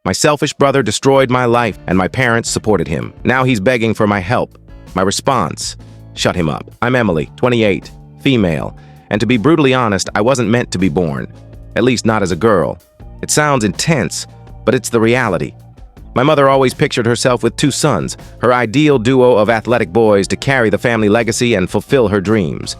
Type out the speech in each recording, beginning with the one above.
My selfish brother destroyed my life, and my parents supported him. Now he's begging for my help. My response: shut him up. I'm Emily, 28, female, and to be brutally honest, I wasn't meant to be born. At least not as a girl. It sounds intense, but it's the reality. My mother always pictured herself with 2 sons, her ideal duo of athletic boys to carry the family legacy and fulfill her dreams.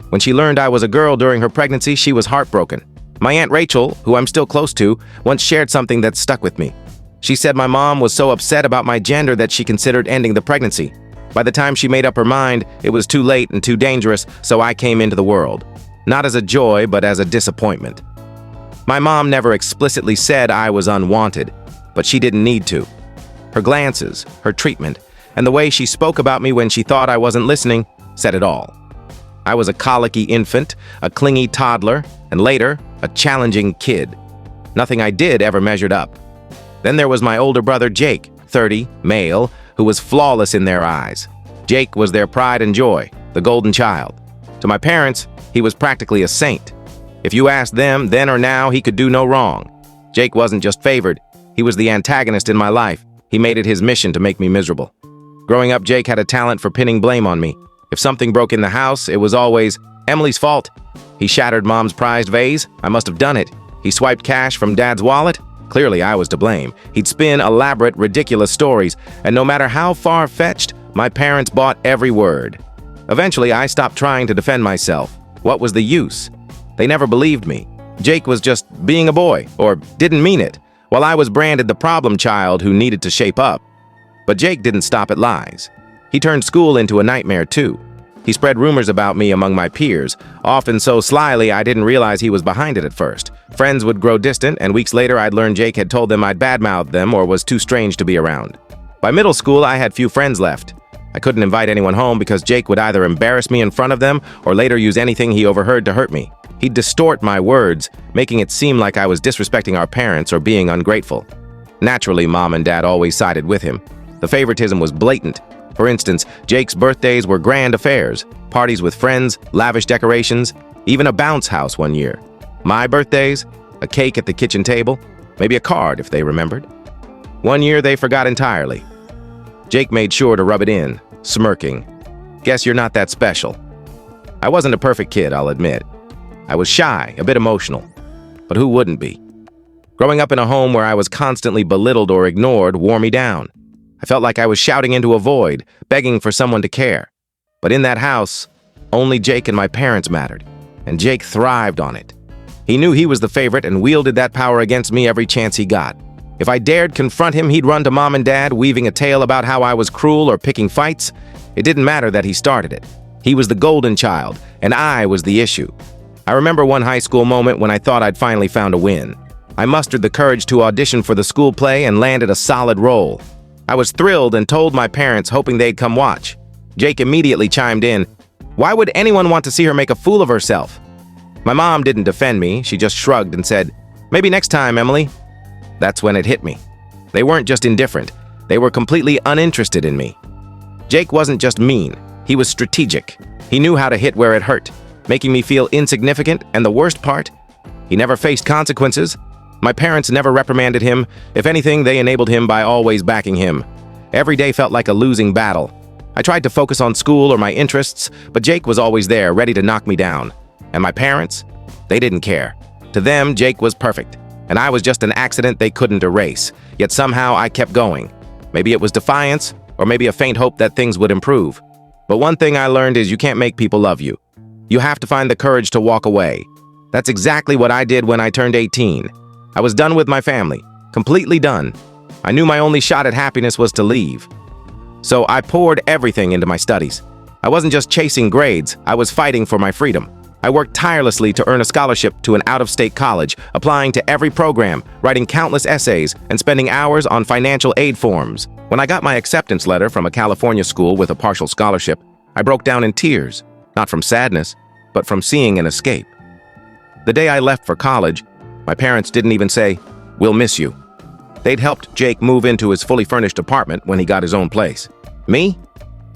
When she learned I was a girl during her pregnancy, she was heartbroken. My Aunt Rachel, who I'm still close to, once shared something that stuck with me. She said my mom was so upset about my gender that she considered ending the pregnancy. By the time she made up her mind, it was too late and too dangerous, so I came into the world. Not as a joy, but as a disappointment. My mom never explicitly said I was unwanted, but she didn't need to. Her glances, her treatment, and the way she spoke about me when she thought I wasn't listening said it all. I was a colicky infant, a clingy toddler, and later, a challenging kid. Nothing I did ever measured up. Then there was my older brother Jake, 30, male, who was flawless in their eyes. Jake was their pride and joy, the golden child. To my parents, he was practically a saint. If you asked them, then or now, he could do no wrong. Jake wasn't just favored, he was the antagonist in my life. He made it his mission to make me miserable. Growing up, Jake had a talent for pinning blame on me. If something broke in the house, it was always Emily's fault. He shattered Mom's prized vase. I must have done it. He swiped cash from Dad's wallet. Clearly, I was to blame. He'd spin elaborate, ridiculous stories, and no matter how far-fetched, my parents bought every word. Eventually, I stopped trying to defend myself. What was the use? They never believed me. Jake was just being a boy, or didn't mean it, while I was branded the problem child who needed to shape up. But Jake didn't stop at lies. He turned school into a nightmare, too. He spread rumors about me among my peers, often so slyly I didn't realize he was behind it at first. Friends would grow distant, and weeks later I'd learn Jake had told them I'd badmouthed them or was too strange to be around. By middle school, I had few friends left. I couldn't invite anyone home because Jake would either embarrass me in front of them or later use anything he overheard to hurt me. He'd distort my words, making it seem like I was disrespecting our parents or being ungrateful. Naturally, Mom and Dad always sided with him. The favoritism was blatant. For instance, Jake's birthdays were grand affairs, parties with friends, lavish decorations, even a bounce house one year. My birthdays, a cake at the kitchen table, maybe a card if they remembered. One year they forgot entirely. Jake made sure to rub it in, smirking. Guess you're not that special. I wasn't a perfect kid, I'll admit. I was shy, a bit emotional. But who wouldn't be? Growing up in a home where I was constantly belittled or ignored wore me down. I felt like I was shouting into a void, begging for someone to care. But in that house, only Jake and my parents mattered, and Jake thrived on it. He knew he was the favorite and wielded that power against me every chance he got. If I dared confront him, he'd run to Mom and Dad, weaving a tale about how I was cruel or picking fights. It didn't matter that he started it. He was the golden child, and I was the issue. I remember one high school moment when I thought I'd finally found a win. I mustered the courage to audition for the school play and landed a solid role. I was thrilled and told my parents, hoping they'd come watch. Jake immediately chimed in. Why would anyone want to see her make a fool of herself? My mom didn't defend me, she just shrugged and said, maybe next time, Emily. That's when it hit me. They weren't just indifferent, they were completely uninterested in me. Jake wasn't just mean, he was strategic. He knew how to hit where it hurt, making me feel insignificant, and the worst part, he never faced consequences. My parents never reprimanded him. If anything, they enabled him by always backing him. Every day felt like a losing battle. I tried to focus on school or my interests, but Jake was always there, ready to knock me down. And my parents? They didn't care. To them, Jake was perfect, and I was just an accident they couldn't erase. Yet somehow I kept going. Maybe it was defiance, or maybe a faint hope that things would improve. But one thing I learned is you can't make people love you. You have to find the courage to walk away. That's exactly what I did when I turned 18. I was done with my family, completely done. I knew my only shot at happiness was to leave. So I poured everything into my studies. I wasn't just chasing grades, I was fighting for my freedom. I worked tirelessly to earn a scholarship to an out-of-state college, applying to every program, writing countless essays, and spending hours on financial aid forms. When I got my acceptance letter from a California school with a partial scholarship, I broke down in tears, not from sadness, but from seeing an escape. The day I left for college, my parents didn't even say, "We'll miss you." They'd helped Jake move into his fully furnished apartment when he got his own place. Me?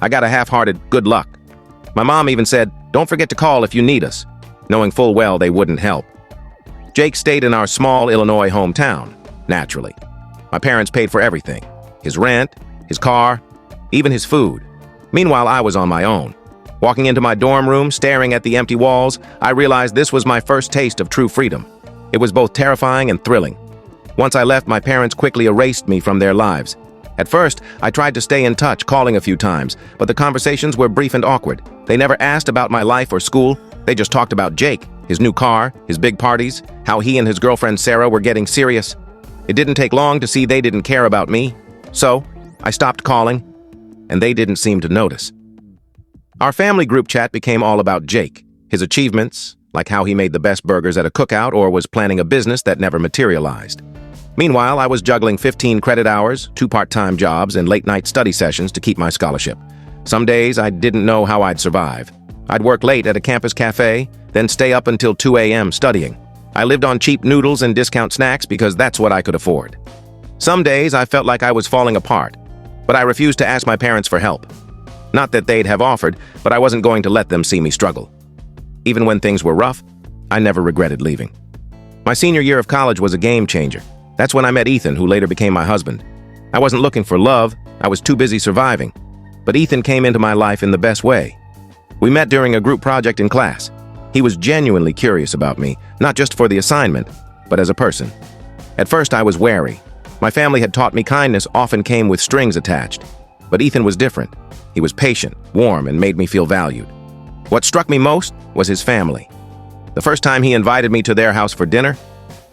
I got a half-hearted good luck. My mom even said, "Don't forget to call if you need us," knowing full well they wouldn't help. Jake stayed in our small Illinois hometown, naturally. My parents paid for everything: his rent, his car, even his food. Meanwhile, I was on my own. Walking into my dorm room, staring at the empty walls, I realized this was my first taste of true freedom. It was both terrifying and thrilling. Once I left, my parents quickly erased me from their lives. At first, I tried to stay in touch, calling a few times, but the conversations were brief and awkward. They never asked about my life or school. They just talked about Jake, his new car, his big parties, how he and his girlfriend Sarah were getting serious. It didn't take long to see they didn't care about me. So, I stopped calling, and they didn't seem to notice. Our family group chat became all about Jake, his achievements, like how he made the best burgers at a cookout or was planning a business that never materialized. Meanwhile, I was juggling 15 credit hours, 2 part-time jobs, and late-night study sessions to keep my scholarship. Some days, I didn't know how I'd survive. I'd work late at a campus cafe, then stay up until 2 a.m. studying. I lived on cheap noodles and discount snacks because that's what I could afford. Some days, I felt like I was falling apart, but I refused to ask my parents for help. Not that they'd have offered, but I wasn't going to let them see me struggle. Even when things were rough, I never regretted leaving. My senior year of college was a game changer. That's when I met Ethan, who later became my husband. I wasn't looking for love, I was too busy surviving. But Ethan came into my life in the best way. We met during a group project in class. He was genuinely curious about me, not just for the assignment, but as a person. At first, I was wary. My family had taught me kindness often came with strings attached. But Ethan was different. He was patient, warm, and made me feel valued. What struck me most was his family. The first time he invited me to their house for dinner,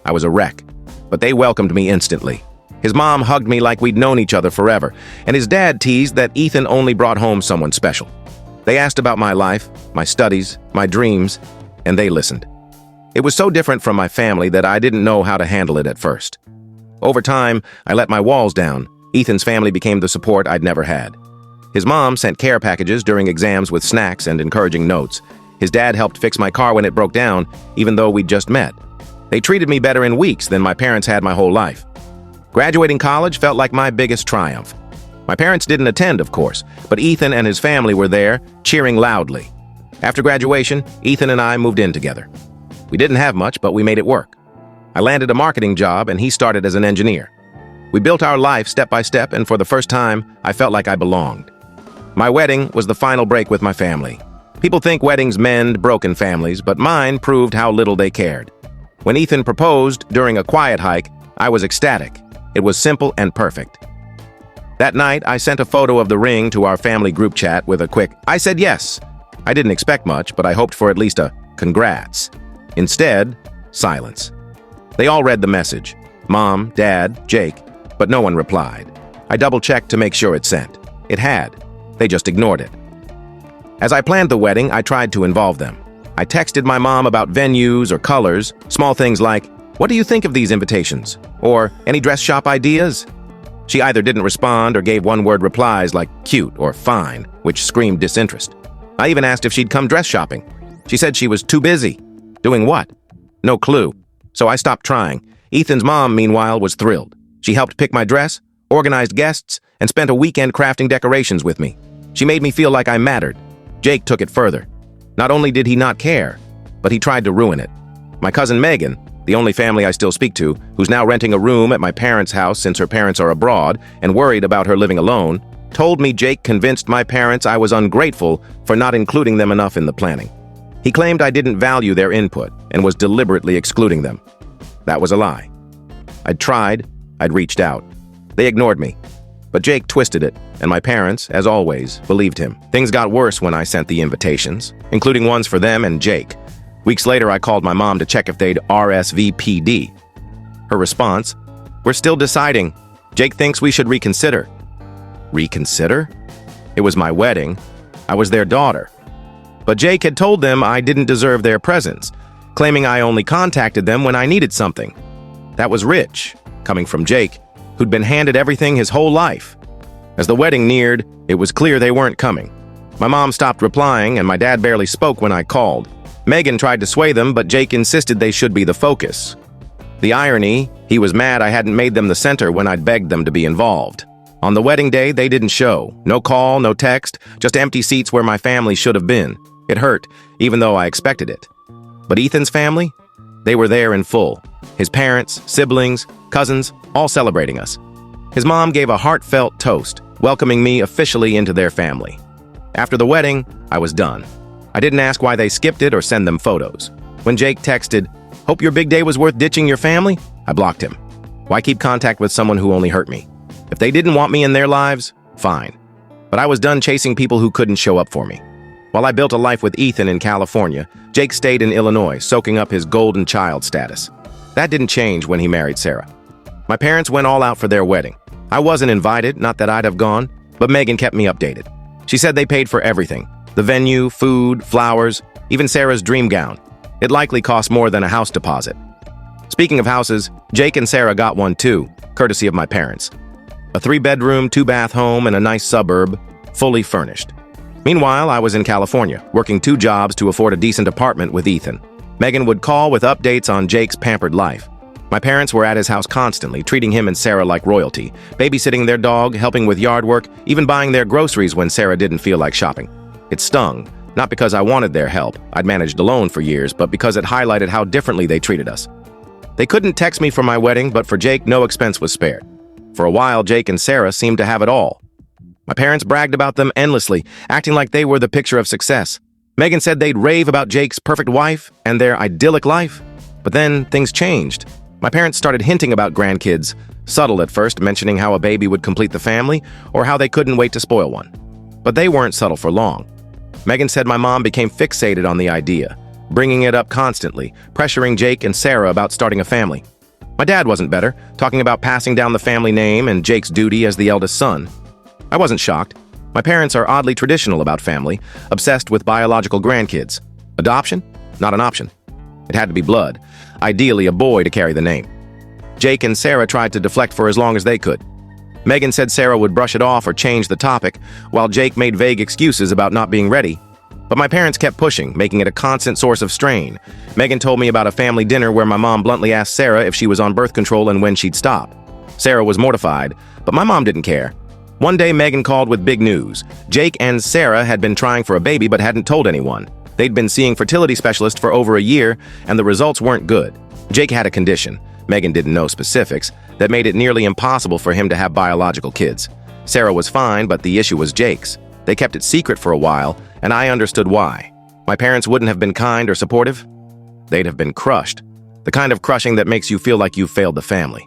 I was a wreck, but they welcomed me instantly. His mom hugged me like we'd known each other forever, and his dad teased that Ethan only brought home someone special. They asked about my life, my studies, my dreams, and they listened. It was so different from my family that I didn't know how to handle it at first. Over time, I let my walls down. Ethan's family became the support I'd never had. His mom sent care packages during exams with snacks and encouraging notes. His dad helped fix my car when it broke down, even though we'd just met. They treated me better in weeks than my parents had my whole life. Graduating college felt like my biggest triumph. My parents didn't attend, of course, but Ethan and his family were there, cheering loudly. After graduation, Ethan and I moved in together. We didn't have much, but we made it work. I landed a marketing job, and he started as an engineer. We built our life step by step, and for the first time, I felt like I belonged. My wedding was the final break with my family. People think weddings mend broken families, but mine proved how little they cared. When Ethan proposed during a quiet hike, I was ecstatic. It was simple and perfect. That night, I sent a photo of the ring to our family group chat with a quick, "I said yes." I didn't expect much, but I hoped for at least a "congrats." Instead, silence. They all read the message: Mom, Dad, Jake, but no one replied. I double-checked to make sure it sent. It had. They just ignored it. As I planned the wedding, I tried to involve them. I texted my mom about venues or colors, small things like, "What do you think of these invitations?" Or, "Any dress shop ideas?" She either didn't respond or gave one-word replies like "cute" or "fine," which screamed disinterest. I even asked if she'd come dress shopping. She said she was too busy. Doing what? No clue. So I stopped trying. Ethan's mom, meanwhile, was thrilled. She helped pick my dress, organized guests, and spent a weekend crafting decorations with me. She made me feel like I mattered. Jake took it further. Not only did he not care, but he tried to ruin it. My cousin Megan, the only family I still speak to, who's now renting a room at my parents' house since her parents are abroad and worried about her living alone, told me Jake convinced my parents I was ungrateful for not including them enough in the planning. He claimed I didn't value their input and was deliberately excluding them. That was a lie. I'd tried, I'd reached out. They ignored me. But Jake twisted it, and my parents, as always, believed him. Things got worse when I sent the invitations, including ones for them and Jake. Weeks later, I called my mom to check if they'd RSVP'd. Her response, "We're still deciding. Jake thinks we should reconsider." Reconsider? It was my wedding. I was their daughter. But Jake had told them I didn't deserve their presence, claiming I only contacted them when I needed something. That was rich, coming from Jake, who'd been handed everything his whole life. As the wedding neared, it was clear they weren't coming. My mom stopped replying, and my dad barely spoke when I called. Megan tried to sway them, but Jake insisted they should be the focus. The irony, he was mad I hadn't made them the center when I'd begged them to be involved. On the wedding day, they didn't show. No call, no text, just empty seats where my family should have been. It hurt, even though I expected it. But Ethan's family? They were there in full. His parents, siblings, cousins, all celebrating us. His mom gave a heartfelt toast, welcoming me officially into their family. After the wedding, I was done. I didn't ask why they skipped it or send them photos. When Jake texted, "Hope your big day was worth ditching your family," I blocked him. Why keep contact with someone who only hurt me? If they didn't want me in their lives, fine. But I was done chasing people who couldn't show up for me. While I built a life with Ethan in California, Jake stayed in Illinois, soaking up his golden child status. That didn't change when he married Sarah. My parents went all out for their wedding. I wasn't invited, not that I'd have gone, but Megan kept me updated. She said they paid for everything: the venue, food, flowers, even Sarah's dream gown. It likely cost more than a house deposit. Speaking of houses, Jake and Sarah got one too, courtesy of my parents. A 3-bedroom, 2-bath home in a nice suburb, fully furnished. Meanwhile, I was in California, working 2 jobs to afford a decent apartment with Ethan. Megan would call with updates on Jake's pampered life. My parents were at his house constantly, treating him and Sarah like royalty, babysitting their dog, helping with yard work, even buying their groceries when Sarah didn't feel like shopping. It stung, not because I wanted their help, I'd managed alone for years, but because it highlighted how differently they treated us. They couldn't text me for my wedding, but for Jake, no expense was spared. For a while, Jake and Sarah seemed to have it all. My parents bragged about them endlessly, acting like they were the picture of success. Megan said they'd rave about Jake's perfect wife and their idyllic life. But then things changed. My parents started hinting about grandkids, subtle at first, mentioning how a baby would complete the family or how they couldn't wait to spoil one. But they weren't subtle for long. Megan said my mom became fixated on the idea, bringing it up constantly, pressuring Jake and Sarah about starting a family. My dad wasn't better, talking about passing down the family name and Jake's duty as the eldest son. I wasn't shocked. My parents are oddly traditional about family, obsessed with biological grandkids. Adoption? Not an option. It had to be blood, ideally a boy to carry the name. Jake and Sarah tried to deflect for as long as they could. Megan said Sarah would brush it off or change the topic, while Jake made vague excuses about not being ready. But my parents kept pushing, making it a constant source of strain. Megan told me about a family dinner where my mom bluntly asked Sarah if she was on birth control and when she'd stop. Sarah was mortified, but my mom didn't care. One day, Megan called with big news. Jake and Sarah had been trying for a baby but hadn't told anyone. They'd been seeing fertility specialists for over a year, and the results weren't good. Jake had a condition, Megan didn't know specifics, that made it nearly impossible for him to have biological kids. Sarah was fine, but the issue was Jake's. They kept it secret for a while, and I understood why. My parents wouldn't have been kind or supportive. They'd have been crushed. The kind of crushing that makes you feel like you've failed the family.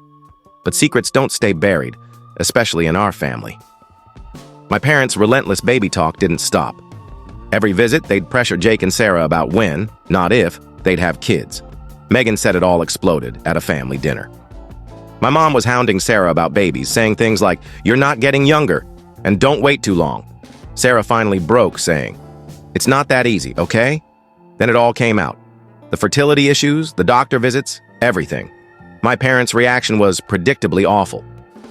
But secrets don't stay buried, especially in our family. My parents' relentless baby talk didn't stop. Every visit, they'd pressure Jake and Sarah about when, not if, they'd have kids. Megan said it all exploded at a family dinner. My mom was hounding Sarah about babies, saying things like, "You're not getting younger," and "Don't wait too long." Sarah finally broke, saying, "It's not that easy, okay?" Then it all came out. The fertility issues, the doctor visits, everything. My parents' reaction was predictably awful.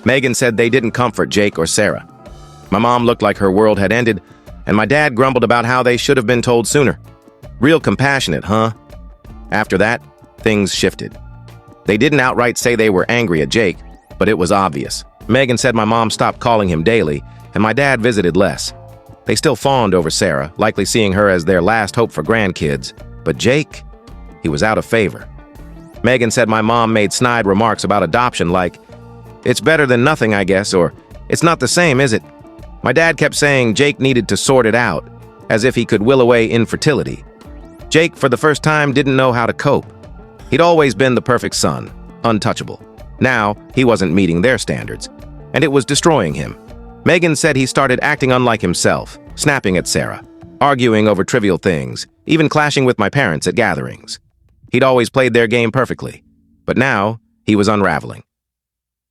Megan said they didn't comfort Jake or Sarah. My mom looked like her world had ended, and my dad grumbled about how they should have been told sooner. Real compassionate, huh? After that, things shifted. They didn't outright say they were angry at Jake, but it was obvious. Megan said my mom stopped calling him daily, and my dad visited less. They still fawned over Sarah, likely seeing her as their last hope for grandkids. But Jake, he was out of favor. Megan said my mom made snide remarks about adoption like, "It's better than nothing, I guess," or "It's not the same, is it?" My dad kept saying Jake needed to sort it out, as if he could will away infertility. Jake, for the first time, didn't know how to cope. He'd always been the perfect son, untouchable. Now, he wasn't meeting their standards, and it was destroying him. Megan said he started acting unlike himself, snapping at Sarah, arguing over trivial things, even clashing with my parents at gatherings. He'd always played their game perfectly, but now he was unraveling.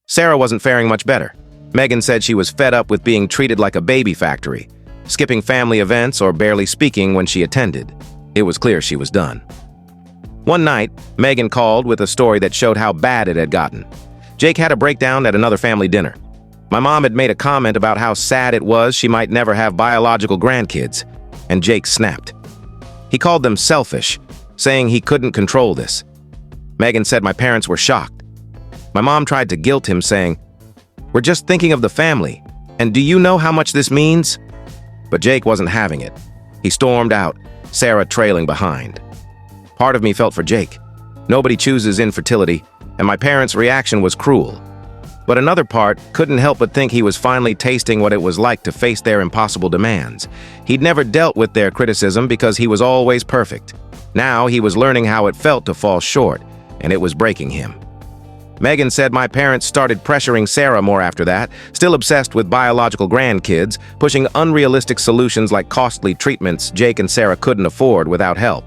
Sarah wasn't faring much better. Megan said she was fed up with being treated like a baby factory, skipping family events or barely speaking when she attended. It was clear she was done. One night, Megan called with a story that showed how bad it had gotten. Jake had a breakdown at another family dinner. My mom had made a comment about how sad it was she might never have biological grandkids, and Jake snapped. He called them selfish, saying he couldn't control this. Megan said my parents were shocked. My mom tried to guilt him, saying, "We're just thinking of the family, and do you know how much this means?" But Jake wasn't having it. He stormed out, Sarah trailing behind. Part of me felt for Jake. Nobody chooses infertility, and my parents' reaction was cruel. But another part couldn't help but think he was finally tasting what it was like to face their impossible demands. He'd never dealt with their criticism because he was always perfect. Now he was learning how it felt to fall short, and it was breaking him. Megan said my parents started pressuring Sarah more after that, still obsessed with biological grandkids, pushing unrealistic solutions like costly treatments Jake and Sarah couldn't afford without help.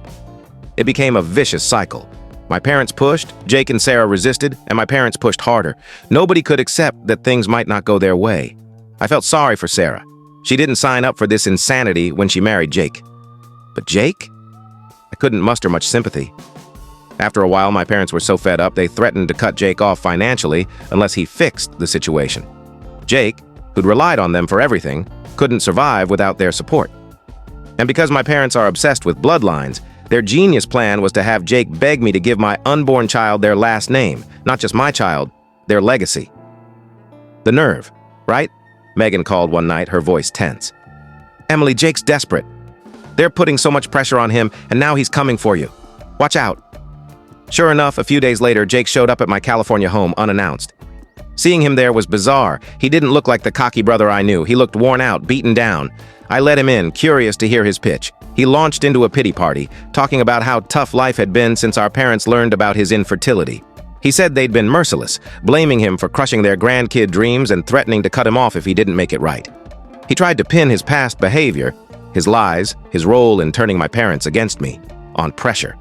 It became a vicious cycle. My parents pushed, Jake and Sarah resisted, and my parents pushed harder. Nobody could accept that things might not go their way. I felt sorry for Sarah. She didn't sign up for this insanity when she married Jake. But Jake? I couldn't muster much sympathy. After a while, my parents were so fed up they threatened to cut Jake off financially unless he fixed the situation. Jake, who'd relied on them for everything, couldn't survive without their support. And because my parents are obsessed with bloodlines, their genius plan was to have Jake beg me to give my unborn child their last name, not just my child, their legacy. The nerve, right? Megan called one night, her voice tense. Emily, Jake's desperate. They're putting so much pressure on him, and now he's coming for you. Watch out. Sure enough, a few days later, Jake showed up at my California home unannounced. Seeing him there was bizarre. He didn't look like the cocky brother I knew. He looked worn out, beaten down. I let him in, curious to hear his pitch. He launched into a pity party, talking about how tough life had been since our parents learned about his infertility. He said they'd been merciless, blaming him for crushing their grandkid dreams and threatening to cut him off if he didn't make it right. He tried to pin his past behavior, his lies, his role in turning my parents against me, on pressure.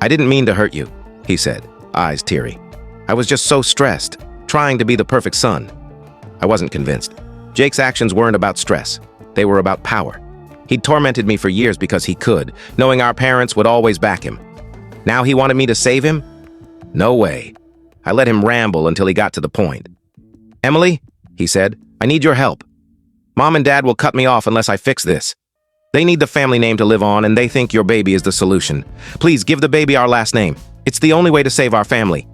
I didn't mean to hurt you, he said, eyes teary. I was just so stressed, trying to be the perfect son. I wasn't convinced. Jake's actions weren't about stress. They were about power. He'd tormented me for years because he could, knowing our parents would always back him. Now he wanted me to save him? No way. I let him ramble until he got to the point. Emily, he said, I need your help. Mom and Dad will cut me off unless I fix this. They need the family name to live on, and they think your baby is the solution. Please give the baby our last name. It's the only way to save our family.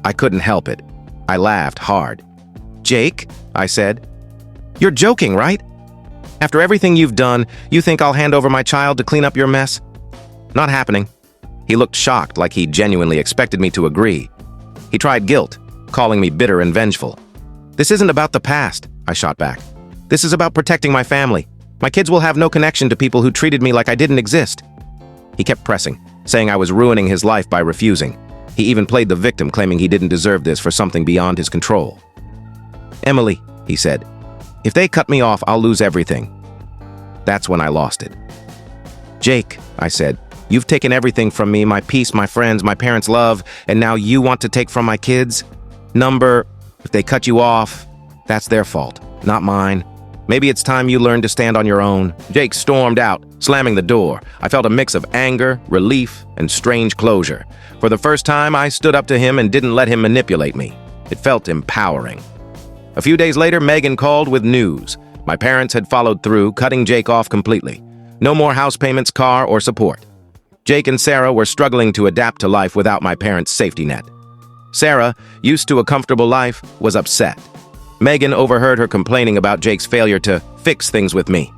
I couldn't help it. I laughed hard. Jake, I said, you're joking, right? After everything you've done, you think I'll hand over my child to clean up your mess? Not happening. He looked shocked, like he genuinely expected me to agree. He tried guilt, calling me bitter and vengeful. This isn't about the past, I shot back. This is about protecting my family. My kids will have no connection to people who treated me like I didn't exist. He kept pressing, saying I was ruining his life by refusing. He even played the victim, claiming he didn't deserve this for something beyond his control. Emily, he said, if they cut me off, I'll lose everything. That's when I lost it. Jake, I said, you've taken everything from me, my peace, my friends, my parents' love, and now you want to take from my kids? If they cut you off, that's their fault, not mine. Maybe it's time you learn to stand on your own. Jake stormed out, slamming the door. I felt a mix of anger, relief, and strange closure. For the first time, I stood up to him and didn't let him manipulate me. It felt empowering. A few days later, Megan called with news. My parents had followed through, cutting Jake off completely. No more house payments, car, or support. Jake and Sarah were struggling to adapt to life without my parents' safety net. Sarah, used to a comfortable life, was upset. Megan overheard her complaining about Jake's failure to fix things with me.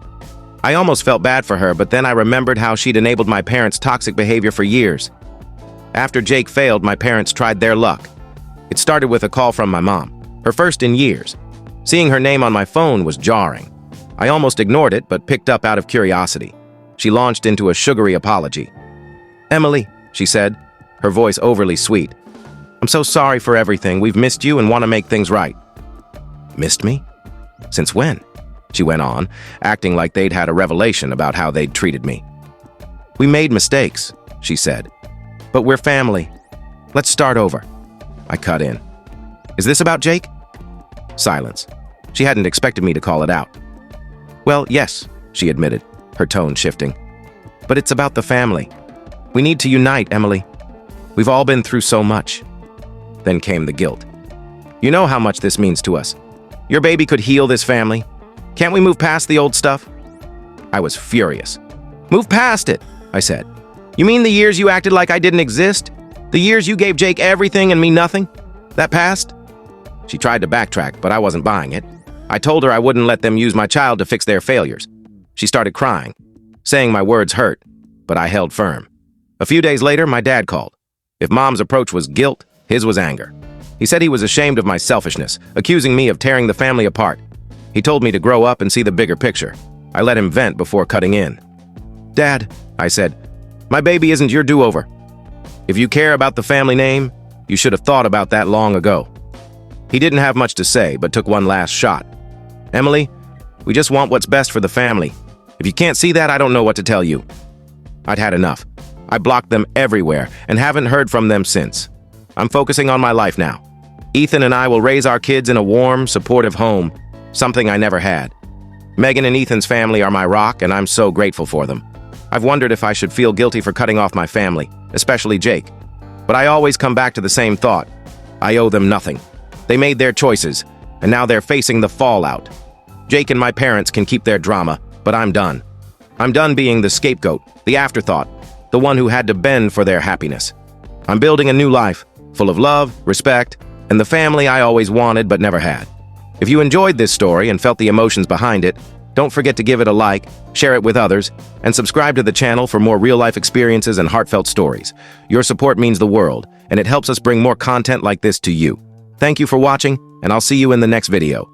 I almost felt bad for her, but then I remembered how she'd enabled my parents' toxic behavior for years. After Jake failed, my parents tried their luck. It started with a call from my mom, her first in years. Seeing her name on my phone was jarring. I almost ignored it, but picked up out of curiosity. She launched into a sugary apology. Emily, she said, her voice overly sweet. I'm so sorry for everything. We've missed you and want to make things right. Missed me? Since when? She went on, acting like they'd had a revelation about how they'd treated me. We made mistakes, she said, but we're family. Let's start over. I cut in. Is this about Jake? Silence. She hadn't expected me to call it out. Well, yes, she admitted, her tone shifting. But it's about the family. We need to unite, Emily. We've all been through so much. Then came the guilt. You know how much this means to us. Your baby could heal this family. Can't we move past the old stuff? I was furious. Move past it, I said. You mean the years you acted like I didn't exist? The years you gave Jake everything and me nothing? That past? She tried to backtrack, but I wasn't buying it. I told her I wouldn't let them use my child to fix their failures. She started crying, saying my words hurt, but I held firm. A few days later, my dad called. If Mom's approach was guilt, his was anger. He said he was ashamed of my selfishness, accusing me of tearing the family apart. He told me to grow up and see the bigger picture. I let him vent before cutting in. "Dad," I said, "my baby isn't your do-over. If you care about the family name, you should have thought about that long ago." He didn't have much to say, but took one last shot. "Emily, we just want what's best for the family. If you can't see that, I don't know what to tell you." I'd had enough. I blocked them everywhere and haven't heard from them since. I'm focusing on my life now. Ethan and I will raise our kids in a warm, supportive home, something I never had. Megan and Ethan's family are my rock, and I'm so grateful for them. I've wondered if I should feel guilty for cutting off my family, especially Jake. But I always come back to the same thought. I owe them nothing. They made their choices, and now they're facing the fallout. Jake and my parents can keep their drama, but I'm done. I'm done being the scapegoat, the afterthought, the one who had to bend for their happiness. I'm building a new life, full of love, respect, and the family I always wanted but never had. If you enjoyed this story and felt the emotions behind it, don't forget to give it a like, share it with others, and subscribe to the channel for more real-life experiences and heartfelt stories. Your support means the world, and it helps us bring more content like this to you. Thank you for watching, and I'll see you in the next video.